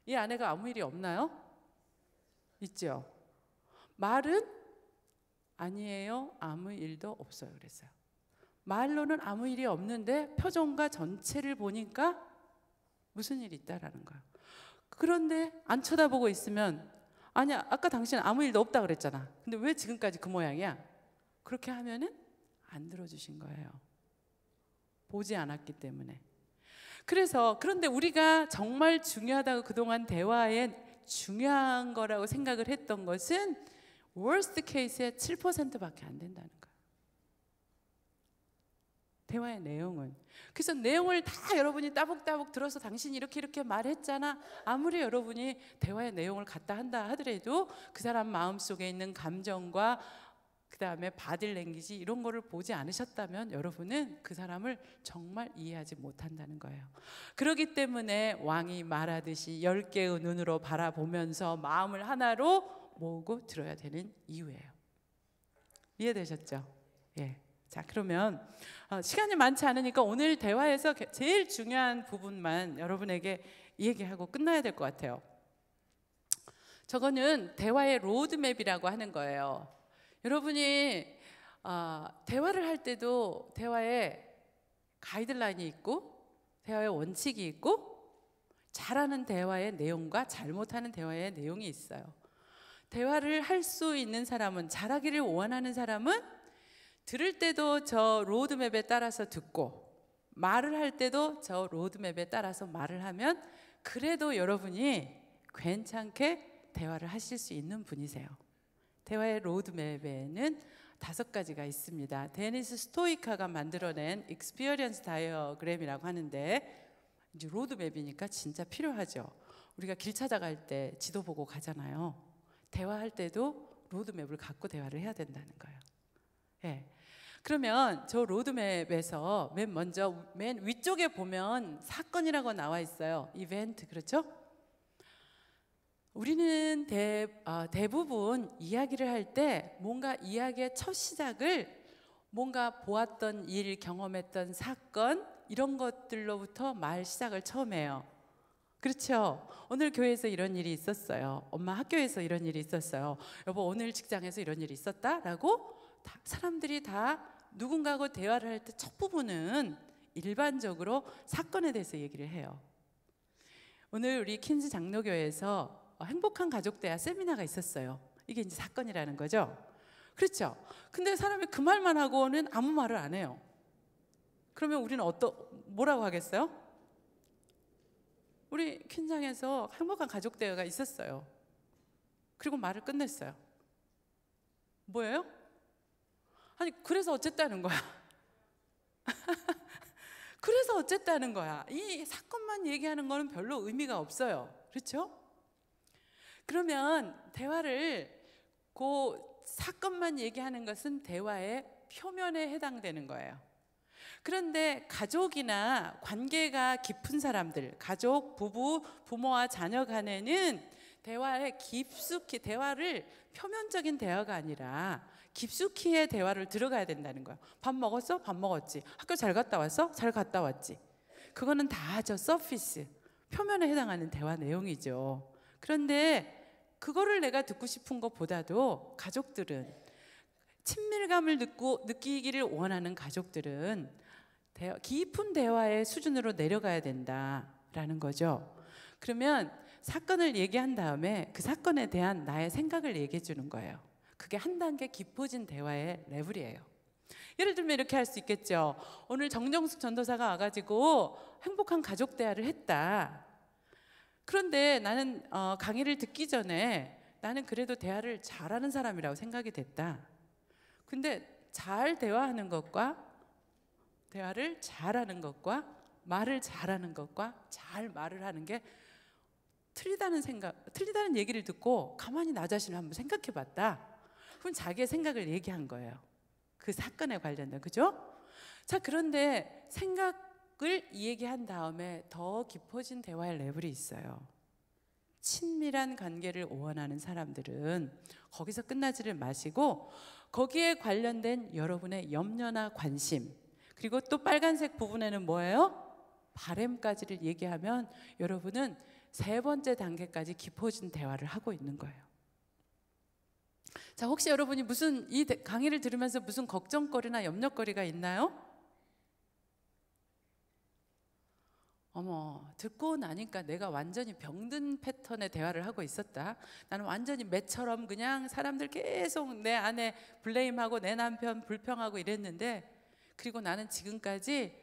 이 아내가 아무 일이 없나요? 있죠. 말은 아니에요, 아무 일도 없어요 그랬어요. 말로는 아무 일이 없는데 표정과 전체를 보니까 무슨 일이 있다라는 거예요. 그런데 안 쳐다보고 있으면 아니야, 아까 당신 아무 일도 없다 그랬잖아. 근데 왜 지금까지 그 모양이야? 그렇게 하면은 안 들어주신 거예요. 보지 않았기 때문에. 그런데 우리가 정말 중요하다고 그동안 대화에 중요한 거라고 생각을 했던 것은 worst case의 7%밖에 안 된다는 거예요. 대화의 내용은. 그래서 내용을 다 여러분이 따복따복 들어서 당신이 이렇게 말했잖아. 아무리 여러분이 대화의 내용을 갖다 한다 하더라도 그 사람 마음속에 있는 감정과 그 다음에 바디 랭귀지 이런 거를 보지 않으셨다면 여러분은 그 사람을 정말 이해하지 못한다는 거예요. 그렇기 때문에 왕이 말하듯이 10개의 눈으로 바라보면서 마음을 하나로 모으고 들어야 되는 이유예요. 이해되셨죠? 예. 자, 그러면 시간이 많지 않으니까 오늘 대화에서 제일 중요한 부분만 여러분에게 얘기하고 끝나야 될 것 같아요. 저거는 대화의 로드맵이라고 하는 거예요. 여러분이 대화를 할 때도 대화에 가이드라인이 있고 대화의 원칙이 있고 잘하는 대화의 내용과 잘못하는 대화의 내용이 있어요. 대화를 할 수 있는 사람은, 잘하기를 원하는 사람은 들을 때도 저 로드맵에 따라서 듣고 말을 할 때도 저 로드맵에 따라서 말을 하면 그래도 여러분이 괜찮게 대화를 하실 수 있는 분이세요. 대화의 로드맵에는 5가지가 있습니다. 데니스 스토이카가 만들어낸 익스피리언스 다이어그램이라고 하는데, 이제 로드맵이니까 진짜 필요하죠. 우리가 길 찾아갈 때 지도 보고 가잖아요. 대화할 때도 로드맵을 갖고 대화를 해야 된다는 거예요. 예. 그러면 저 로드맵에서 맨 위쪽에 보면 사건이라고 나와 있어요. 이벤트, 그렇죠? 우리는 대부분 이야기를 할 때 뭔가 이야기의 첫 시작을 뭔가 보았던 일, 경험했던 사건 이런 것들로부터 말 시작을 처음 해요. 그렇죠? 오늘 교회에서 이런 일이 있었어요. 엄마 학교에서 이런 일이 있었어요. 여보 오늘 직장에서 이런 일이 있었다 라고 사람들이 다 누군가하고 대화를 할 때 첫 부분은 일반적으로 사건에 대해서 얘기를 해요. 오늘 우리 퀸즈 장로교회에서 행복한 가족 대화 세미나가 있었어요. 이게 이제 사건이라는 거죠. 그렇죠? 근데 사람이 그 말만 하고는 아무 말을 안 해요. 그러면 우리는 뭐라고 하겠어요? 우리 퀸장에서 행복한 가족 대화가 있었어요. 그리고 말을 끝냈어요. 뭐예요? 아니 그래서 어쨌다는 거야. 그래서 어쨌다는 거야. 이 사건만 얘기하는 거는 별로 의미가 없어요. 그렇죠? 그러면 대화를 그 사건만 얘기하는 것은 대화의 표면에 해당되는 거예요. 그런데 가족이나 관계가 깊은 사람들, 가족, 부부, 부모와 자녀 간에는 대화를 표면적인 대화가 아니라 깊숙이의 대화를 들어가야 된다는 거예요. 밥 먹었어? 밥 먹었지. 학교 잘 갔다 왔어? 잘 갔다 왔지. 그거는 다 저 서피스, 표면에 해당하는 대화 내용이죠. 그런데 그거를 내가 듣고 싶은 것보다도 가족들은 친밀감을 느끼기를 원하는 가족들은 깊은 대화의 수준으로 내려가야 된다라는 거죠. 그러면 사건을 얘기한 다음에 그 사건에 대한 나의 생각을 얘기해 주는 거예요. 그게 한 단계 깊어진 대화의 레벨이에요. 예를 들면 이렇게 할 수 있겠죠. 오늘 정정숙 전도사가 와가지고 행복한 가족 대화를 했다. 그런데 나는 강의를 듣기 전에 나는 그래도 대화를 잘하는 사람이라고 생각이 됐다. 근데 잘 대화하는 것과 대화를 잘하는 것과 말을 잘하는 것과 잘 말을 하는 게 틀리다는 얘기를 듣고 가만히 나 자신을 한번 생각해 봤다. 그럼 자기의 생각을 얘기한 거예요. 그 사건에 관련된, 그죠? 자, 그런데 생각을 얘기한 다음에 더 깊어진 대화의 레벨이 있어요. 친밀한 관계를 원하는 사람들은 거기서 끝나지를 마시고 거기에 관련된 여러분의 염려나 관심, 그리고 또 빨간색 부분에는 뭐예요? 바램까지를 얘기하면 여러분은 3번째 단계까지 깊어진 대화를 하고 있는 거예요. 자, 혹시 여러분이 이 강의를 들으면서 무슨 걱정거리나 염려거리가 있나요? 어머, 듣고 나니까 내가 완전히 병든 패턴의 대화를 하고 있었다. 나는 완전히 매처럼 그냥 사람들 계속 내 안에 블레임하고 내 남편 불평하고 이랬는데, 그리고 나는 지금까지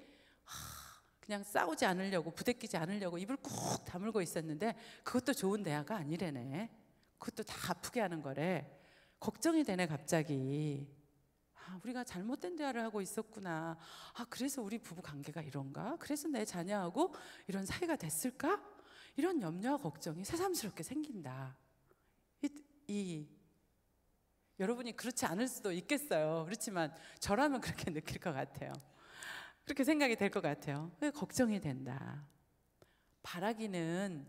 그냥 싸우지 않으려고, 부대끼지 않으려고 입을 꾹 다물고 있었는데 그것도 좋은 대화가 아니래네. 그것도 다 아프게 하는 거래. 걱정이 되네 갑자기. 우리가 잘못된 대화를 하고 있었구나. 그래서 우리 부부 관계가 이런가? 그래서 내 자녀하고 이런 사이가 됐을까? 이런 염려와 걱정이 새삼스럽게 생긴다. 여러분이 그렇지 않을 수도 있겠어요. 그렇지만 저라면 그렇게 느낄 것 같아요. 그렇게 생각이 될 것 같아요. 왜 걱정이 된다. 바라기는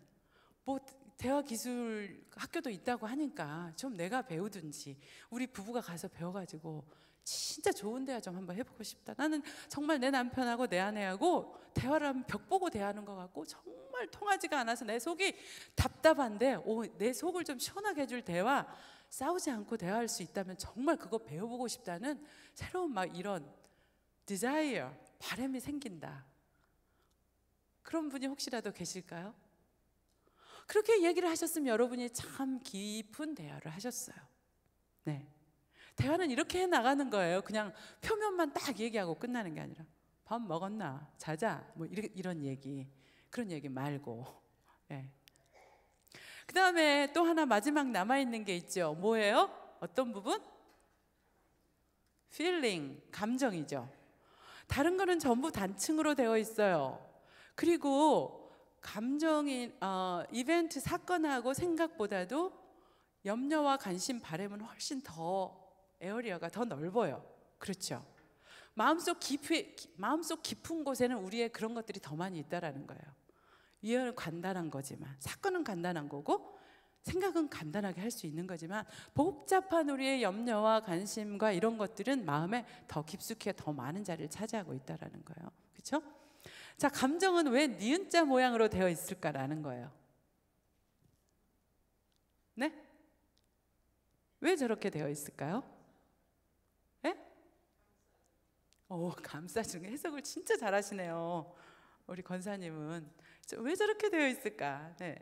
뭐 대화 기술 학교도 있다고 하니까 좀 내가 배우든지 우리 부부가 가서 배워가지고 진짜 좋은 대화 좀 한번 해보고 싶다. 나는 정말 내 남편하고 내 아내하고 대화를 하면 벽 보고 대하는 것 같고 정말 통하지가 않아서 내 속이 답답한데 내 속을 좀 시원하게 해줄 대화, 싸우지 않고 대화할 수 있다면 정말 그거 배워보고 싶다는 새로운 막 이런 desire, 바람이 생긴다. 그런 분이 혹시라도 계실까요? 그렇게 얘기를 하셨으면 여러분이 참 깊은 대화를 하셨어요. 네. 대화는 이렇게 해 나가는 거예요. 그냥 표면만 딱 얘기하고 끝나는 게 아니라 밥 먹었나? 자자? 뭐 이런 얘기, 그런 얘기 말고. 네. 그 다음에 또 하나 마지막 남아있는 게 있죠. 뭐예요? 어떤 부분? feeling, 감정이죠. 다른 거는 전부 단층으로 되어 있어요. 그리고 감정이 이벤트 사건하고 생각보다도 염려와 관심, 바람은 훨씬 더 에어리어가 더 넓어요. 그렇죠? 마음속 깊은 곳에는 우리의 그런 것들이 더 많이 있다라는 거예요. 이해는 간단한 거지만, 사건은 간단한 거고 생각은 간단하게 할 수 있는 거지만 복잡한 우리의 염려와 관심과 이런 것들은 마음에 더 깊숙이 더 많은 자리를 차지하고 있다라는 거예요. 그렇죠? 자, 감정은 왜 니은자 모양으로 되어 있을까라는 거예요. 네? 왜 저렇게 되어 있을까요? 네? 감사 중에 해석을 진짜 잘하시네요. 우리 권사님은 왜 저렇게 되어 있을까? 네.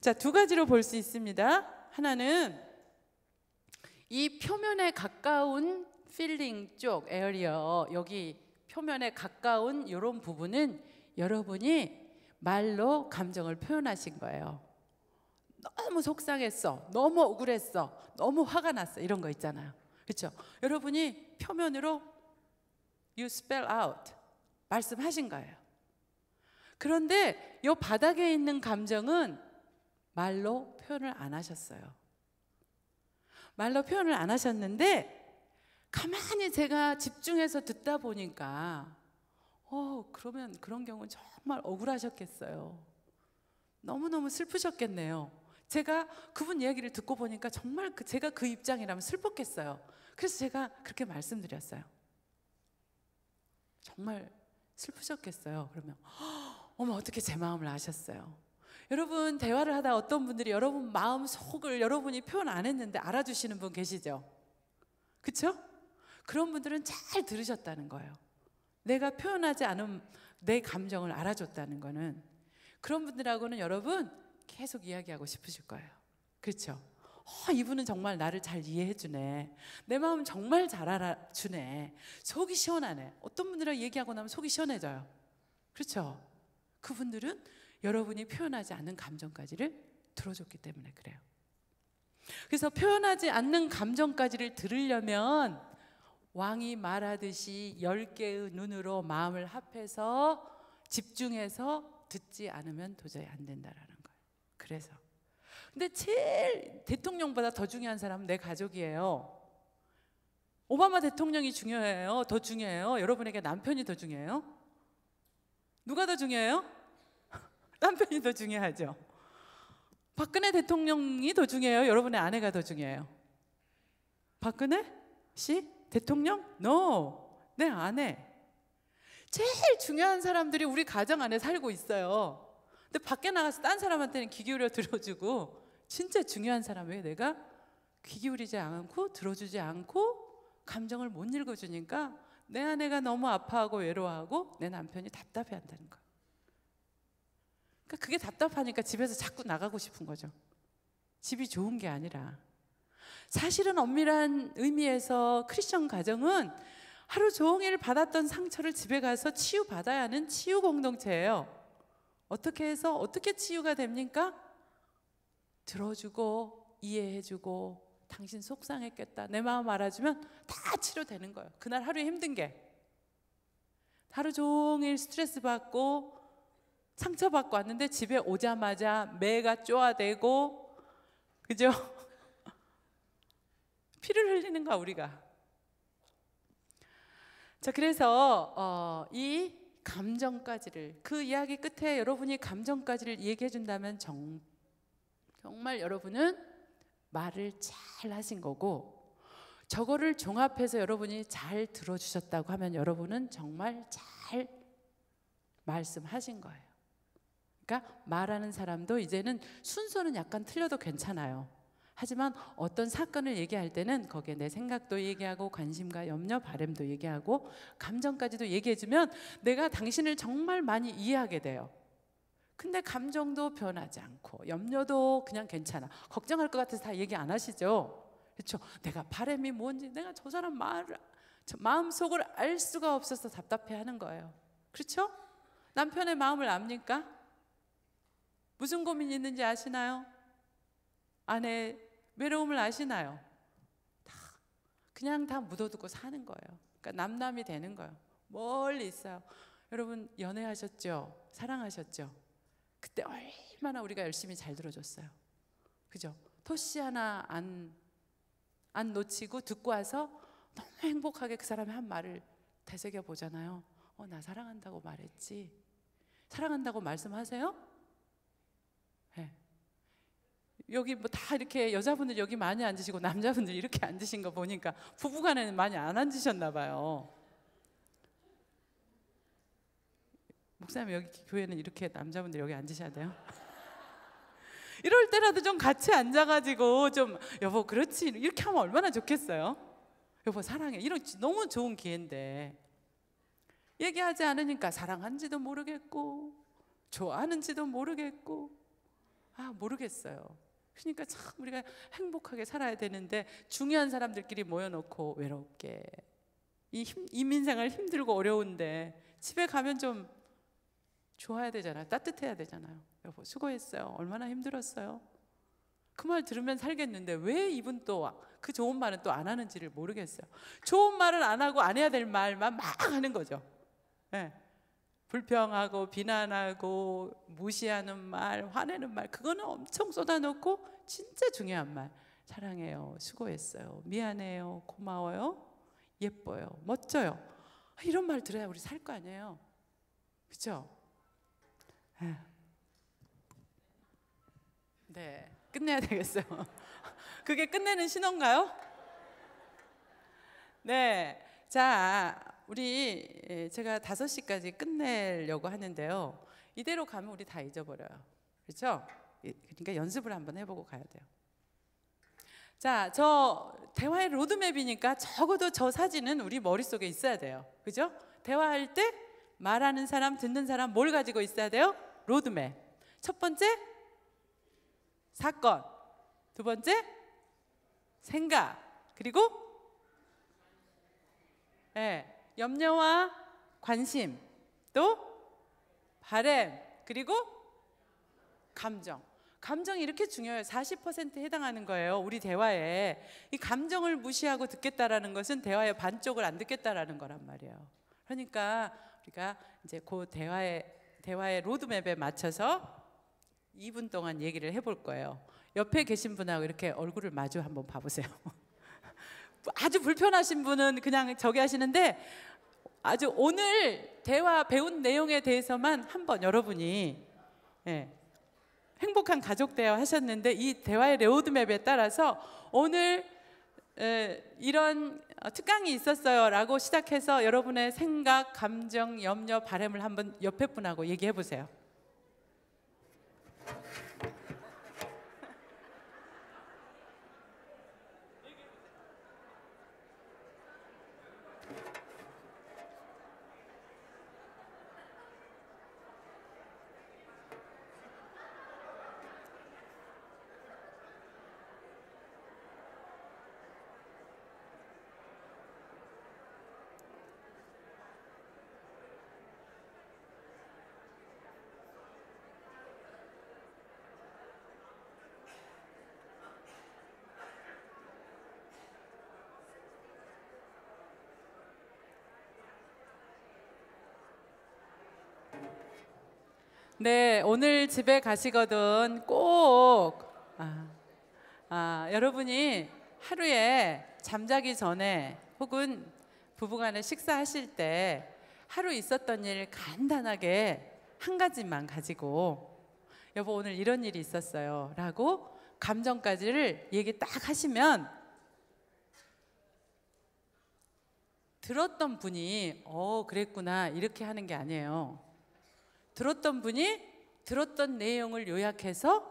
자, 두 가지로 볼 수 있습니다. 하나는 이 표면에 가까운 필링 쪽 에어리어, 여기 표면에 가까운 이런 부분은 여러분이 말로 감정을 표현하신 거예요. 너무 속상했어, 너무 억울했어, 너무 화가 났어, 이런 거 있잖아요. 그렇죠? 여러분이 표면으로 you spell out, 말씀하신 거예요. 그런데 이 바닥에 있는 감정은 말로 표현을 안 하셨어요. 말로 표현을 안 하셨는데 가만히 제가 집중해서 듣다 보니까 그러면 그런 경우는 정말 억울하셨겠어요. 너무너무 슬프셨겠네요. 제가 그분 이야기를 듣고 보니까 정말 제가 그 입장이라면 슬펐겠어요. 그래서 제가 그렇게 말씀드렸어요. 정말 슬프셨겠어요. 그러면 어머, 어떻게 제 마음을 아셨어요? 여러분, 대화를 하다 어떤 분들이 여러분 마음 속을 여러분이 표현 안 했는데 알아주시는 분 계시죠? 그렇죠? 그런 분들은 잘 들으셨다는 거예요. 내가 표현하지 않은 내 감정을 알아줬다는 거는, 그런 분들하고는 여러분 계속 이야기하고 싶으실 거예요. 그렇죠? 이분은 정말 나를 잘 이해해 주네. 내 마음 정말 잘 알아주네. 속이 시원하네. 어떤 분들하고 얘기하고 나면 속이 시원해져요. 그렇죠? 그분들은 여러분이 표현하지 않는 감정까지를 들어줬기 때문에 그래요. 그래서 표현하지 않는 감정까지를 들으려면 왕이 말하듯이 10개의 눈으로 마음을 합해서 집중해서 듣지 않으면 도저히 안 된다라는 거예요. 그래서 근데 제일 대통령보다 더 중요한 사람은 내 가족이에요. 오바마 대통령이 중요해요? 더 중요해요? 여러분에게 남편이 더 중요해요? 누가 더 중요해요? 남편이 더 중요하죠. 박근혜 대통령이 더 중요해요? 여러분의 아내가 더 중요해요? 박근혜 씨? 대통령? No. 내 아내. 제일 중요한 사람들이 우리 가정 안에 살고 있어요. 근데 밖에 나가서 딴 사람한테는 귀 기울여 들어주고, 진짜 중요한 사람에 내가 귀 기울이지 않고 들어주지 않고 감정을 못 읽어주니까 내 아내가 너무 아파하고 외로워하고 내 남편이 답답해한다는 거예요. 그러니까 그게 답답하니까 집에서 자꾸 나가고 싶은 거죠. 집이 좋은 게 아니라. 사실은 엄밀한 의미에서 크리스천 가정은 하루 종일 받았던 상처를 집에 가서 치유받아야 하는 치유 공동체예요. 어떻게 해서 어떻게 치유가 됩니까? 들어주고 이해해주고 당신 속상했겠다 내 마음 알아주면 다 치료되는 거예요. 그날 하루에 힘든 게 하루 종일 스트레스 받고 상처받고 왔는데 집에 오자마자 매가 쪼아대고 그죠? 피를 흘리는 거야 우리가. 자, 그래서 이 감정까지를 그 이야기 끝에 여러분이 감정까지를 얘기해 준다면 정말 여러분은 말을 잘 하신 거고, 저거를 종합해서 여러분이 잘 들어주셨다고 하면 여러분은 정말 잘 말씀하신 거예요. 그러니까 말하는 사람도 이제는 순서는 약간 틀려도 괜찮아요. 하지만 어떤 사건을 얘기할 때는 거기에 내 생각도 얘기하고 관심과 염려, 바람도 얘기하고 감정까지도 얘기해주면 내가 당신을 정말 많이 이해하게 돼요. 근데 감정도 변하지 않고 염려도 그냥 괜찮아. 걱정할 것 같아서 다 얘기 안 하시죠? 그렇죠? 내가 바람이 뭔지 내가 저 사람 마음속을 알 수가 없어서 답답해하는 거예요. 그렇죠? 남편의 마음을 압니까? 무슨 고민이 있는지 아시나요? 아내 외로움을 아시나요? 그냥 다 묻어두고 사는 거예요. 그러니까 남남이 되는 거예요. 멀리 있어요. 여러분 연애하셨죠? 사랑하셨죠? 그때 얼마나 우리가 열심히 잘 들어줬어요. 그죠? 토시 하나 안 놓치고 듣고 와서 너무 행복하게 그 사람의 한 말을 되새겨 보잖아요. 나 사랑한다고 말했지. 사랑한다고 말씀하세요? 네. 여기 뭐 다 이렇게 여자분들 여기 많이 앉으시고 남자분들 이렇게 앉으신 거 보니까 부부간에는 많이 안 앉으셨나 봐요. 목사님 여기 교회는 이렇게 남자분들 여기 앉으셔야 돼요? 이럴 때라도 좀 같이 앉아가지고 좀 여보 그렇지 이렇게 하면 얼마나 좋겠어요? 여보 사랑해 이런 너무 좋은 기회인데 얘기하지 않으니까 사랑한지도 모르겠고 좋아하는지도 모르겠고 모르겠어요. 그러니까 참 우리가 행복하게 살아야 되는데 중요한 사람들끼리 모여놓고 외롭게 이민생활 힘들고 어려운데 집에 가면 좀 좋아야 되잖아요. 따뜻해야 되잖아요. 여보 수고했어요. 얼마나 힘들었어요. 그 말 들으면 살겠는데 왜 이분 또 그 좋은 말은 또 안 하는지를 모르겠어요. 좋은 말을 안 하고 안 해야 될 말만 막 하는 거죠. 네. 불평하고 비난하고 무시하는 말, 화내는 말 그거는 엄청 쏟아놓고 진짜 중요한 말 사랑해요, 수고했어요, 미안해요, 고마워요, 예뻐요, 멋져요 이런 말 들어야 우리 살 거 아니에요. 그렇죠? 네, 끝내야 되겠어요. 그게 끝내는 신호인가요? 네, 자 우리 제가 5시까지 끝내려고 하는데요. 이대로 가면 우리 다 잊어버려요. 그렇죠? 그러니까 연습을 한번 해보고 가야 돼요. 자, 저 대화의 로드맵이니까 적어도 저 사진은 우리 머릿속에 있어야 돼요. 그죠? 대화할 때 말하는 사람, 듣는 사람 뭘 가지고 있어야 돼요? 로드맵. 첫 번째 사건, 두 번째 생각, 그리고 염려와 관심, 또 바람, 그리고 감정. 감정이 이렇게 중요해요. 40%에 해당하는 거예요. 우리 대화에. 이 감정을 무시하고 듣겠다라는 것은 대화의 반쪽을 안 듣겠다라는 거란 말이에요. 그러니까 우리가 이제 그 대화의 로드맵에 맞춰서 2분 동안 얘기를 해볼 거예요. 옆에 계신 분하고 이렇게 얼굴을 마주 한번 봐보세요. 아주 불편하신 분은 그냥 저기 하시는데 아주 오늘 대화 배운 내용에 대해서만 한번 여러분이 행복한 가족 대화 하셨는데 이 대화의 로드맵에 따라서 오늘 이런 특강이 있었어요 라고 시작해서 여러분의 생각, 감정, 염려, 바람을 한번 옆에 분하고 얘기해 보세요. 네, 오늘 집에 가시거든 꼭 여러분이 하루에 잠자기 전에 혹은 부부간에 식사하실 때 하루 있었던 일 간단하게 한 가지만 가지고 여보 오늘 이런 일이 있었어요 라고 감정까지를 얘기 딱 하시면 들었던 분이 그랬구나 이렇게 하는 게 아니에요. 들었던 분이 들었던 내용을 요약해서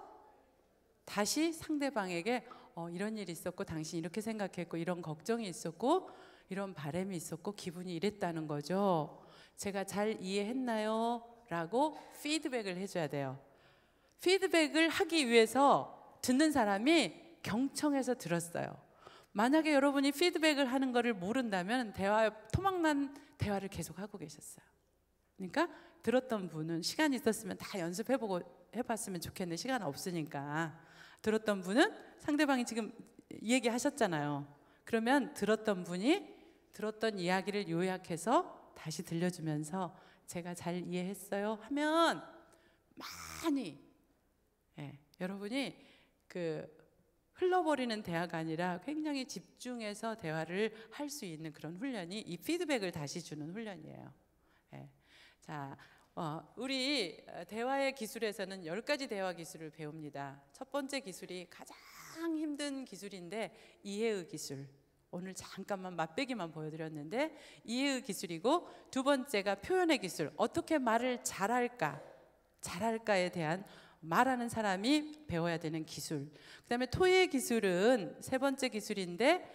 다시 상대방에게 이런 일이 있었고 당신이 이렇게 생각했고 이런 걱정이 있었고 이런 바람이 있었고 기분이 이랬다는 거죠. 제가 잘 이해했나요? 라고 피드백을 해줘야 돼요. 피드백을 하기 위해서 듣는 사람이 경청해서 들었어요. 만약에 여러분이 피드백을 하는 거를 모른다면 토막난 대화를 계속 하고 계셨어요. 그러니까 들었던 분은 시간이 있었으면 다 해봤으면 좋겠는데 시간 없으니까 들었던 분은 상대방이 지금 얘기하셨잖아요. 그러면 들었던 분이 들었던 이야기를 요약해서 다시 들려주면서 제가 잘 이해했어요 하면 많이 여러분이 흘러버리는 대화가 아니라 굉장히 집중해서 대화를 할 수 있는 그런 훈련이 이 피드백을 다시 주는 훈련이에요. 자, 우리 대화의 기술에서는 10가지 대화 기술을 배웁니다. 첫 번째 기술이 가장 힘든 기술인데 이해의 기술. 오늘 잠깐만 맛배기만 보여드렸는데 이해의 기술이고, 두 번째가 표현의 기술. 어떻게 말을 잘할까에 대한 말하는 사람이 배워야 되는 기술. 그 다음에 토의 기술은 세 번째 기술인데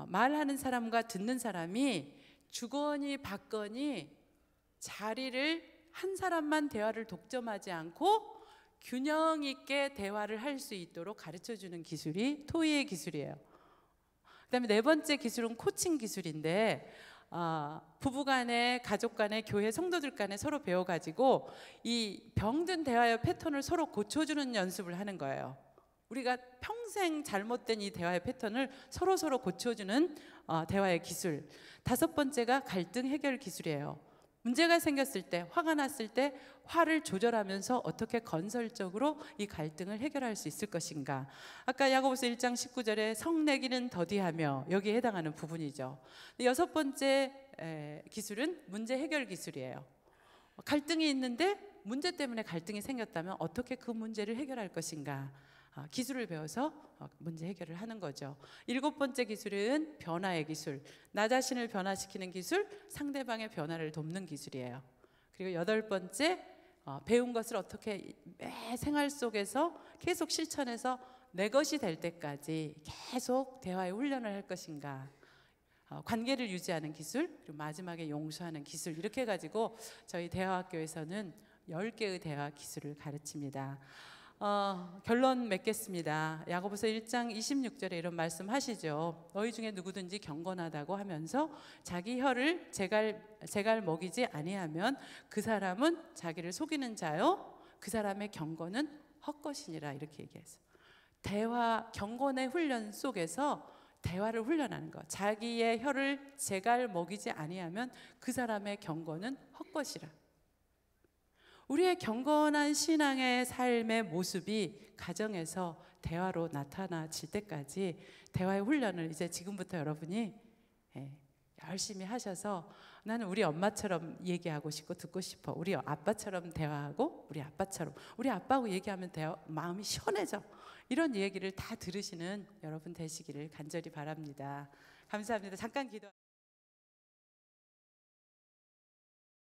말하는 사람과 듣는 사람이 주거니 받거니 자리를 한 사람만 대화를 독점하지 않고 균형 있게 대화를 할 수 있도록 가르쳐주는 기술이 토의의 기술이에요. 그 다음에 네 번째 기술은 코칭 기술인데 부부간에, 가족간에, 교회 성도들 간에 서로 배워가지고 이 병든 대화의 패턴을 서로 고쳐주는 연습을 하는 거예요. 우리가 평생 잘못된 이 대화의 패턴을 서로 고쳐주는 대화의 기술. 다섯 번째가 갈등 해결 기술이에요. 문제가 생겼을 때, 화가 났을 때 화를 조절하면서 어떻게 건설적으로 이 갈등을 해결할 수 있을 것인가. 아까 야고보서 1장 19절에 성내기는 더디하며 여기에 해당하는 부분이죠. 여섯 번째 기술은 문제 해결 기술이에요. 갈등이 있는데 문제 때문에 갈등이 생겼다면 어떻게 그 문제를 해결할 것인가. 기술을 배워서 문제 해결을 하는 거죠. 일곱 번째 기술은 변화의 기술. 나 자신을 변화시키는 기술, 상대방의 변화를 돕는 기술이에요. 그리고 여덟 번째, 배운 것을 어떻게 매 생활 속에서 계속 실천해서 내 것이 될 때까지 계속 대화의 훈련을 할 것인가. 관계를 유지하는 기술, 그리고 마지막에 용서하는 기술. 이렇게 해가지고 저희 대화학교에서는 10개의 대화 기술을 가르칩니다. 결론 맺겠습니다. 야고보서 1장 26절에 이런 말씀하시죠. 너희 중에 누구든지 경건하다고 하면서 자기 혀를 제갈 먹이지 아니하면 그 사람은 자기를 속이는 자요, 그 사람의 경건은 헛것이니라. 이렇게 얘기했어요. 대화, 경건의 훈련 속에서 대화를 훈련하는 것. 자기의 혀를 제갈 먹이지 아니하면 그 사람의 경건은 헛것이라. 우리의 경건한 신앙의 삶의 모습이 가정에서 대화로 나타나질 때까지 대화의 훈련을 이제 지금부터 여러분이 열심히 하셔서, 나는 우리 엄마처럼 얘기하고 싶고 듣고 싶어, 우리 아빠처럼 대화하고 우리 아빠처럼, 우리 아빠하고 얘기하면 마음이 시원해져, 이런 얘기를 다 들으시는 여러분 되시기를 간절히 바랍니다. 감사합니다. 잠깐 기도.